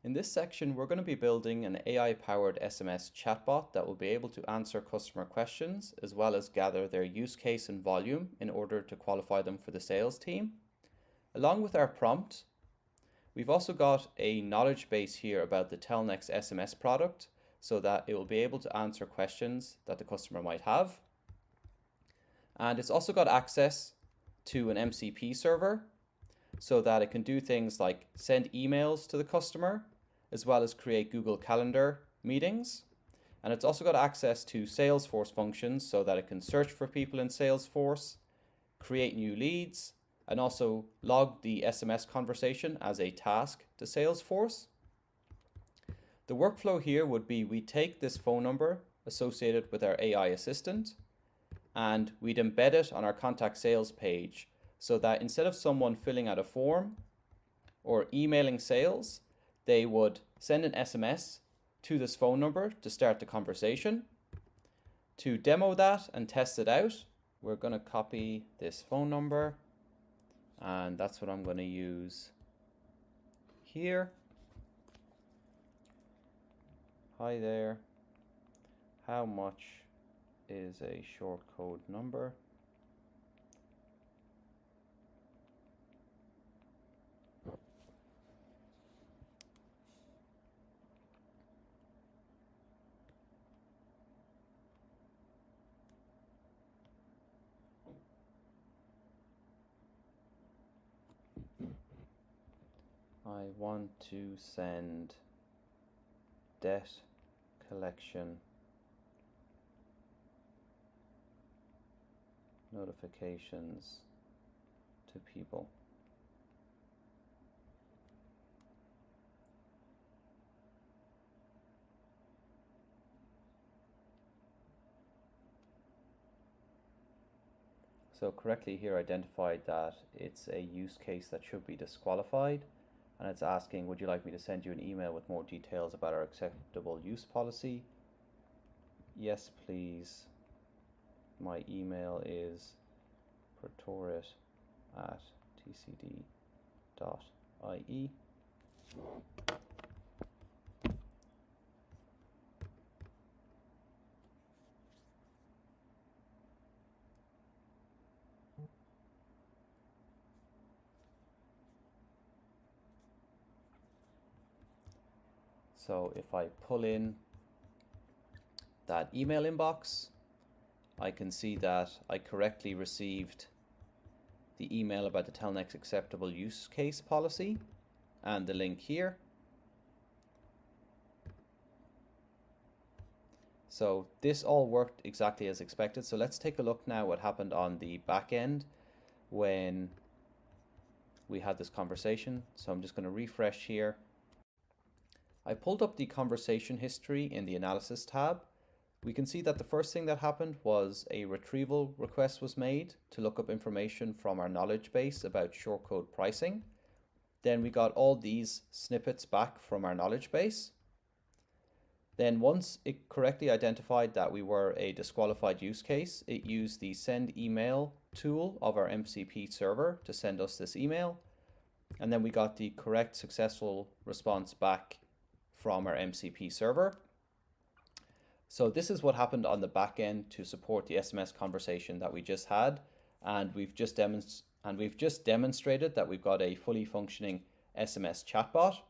In this section, we're going to be building an AI-powered SMS chatbot that will be able to answer customer questions as well as gather their use case and volume in order to qualify them for the sales team. Along with our prompt, we've also got a knowledge base here about the Telnex SMS product so that it will be able to answer questions that the customer might have. And it's also got access to an MCP server so that it can do things like send emails to the customer, as well as create Google Calendar meetings. And it's also got access to Salesforce functions so that it can search for people in Salesforce, create new leads, and also log the SMS conversation as a task to Salesforce. The workflow here would be we take this phone number associated with our AI assistant and we'd embed it on our contact sales page so that instead of someone filling out a form or emailing sales, they would send an SMS to this phone number to start the conversation. To demo that and test it out, we're going to copy this phone number, and that's what I'm going to use here. Hi there. How much is a short code number? I want to send debt collection notifications to people. So correctly here identified that it's a use case that should be disqualified, and it's asking, would you like me to send you an email with more details about our acceptable use policy? Yes, please. My email is pretorit@tcd.ie. So if I pull in that email inbox, I can see that I correctly received the email about the Telnex acceptable use case policy and the link here. So this all worked exactly as expected. So let's take a look now what happened on the back end when we had this conversation. So I'm just going to refresh here. I pulled up the conversation history in the analysis tab. We can see that the first thing that happened was a retrieval request was made to look up information from our knowledge base about short code pricing. Then we got all these snippets back from our knowledge base. Then once it correctly identified that we were a disqualified use case, it used the send email tool of our MCP server to send us this email. And then we got the correct successful response back from our MCP server. So this is what happened on the back end to support the SMS conversation that we just had, and we've just demonstrated that we've got a fully functioning SMS chatbot.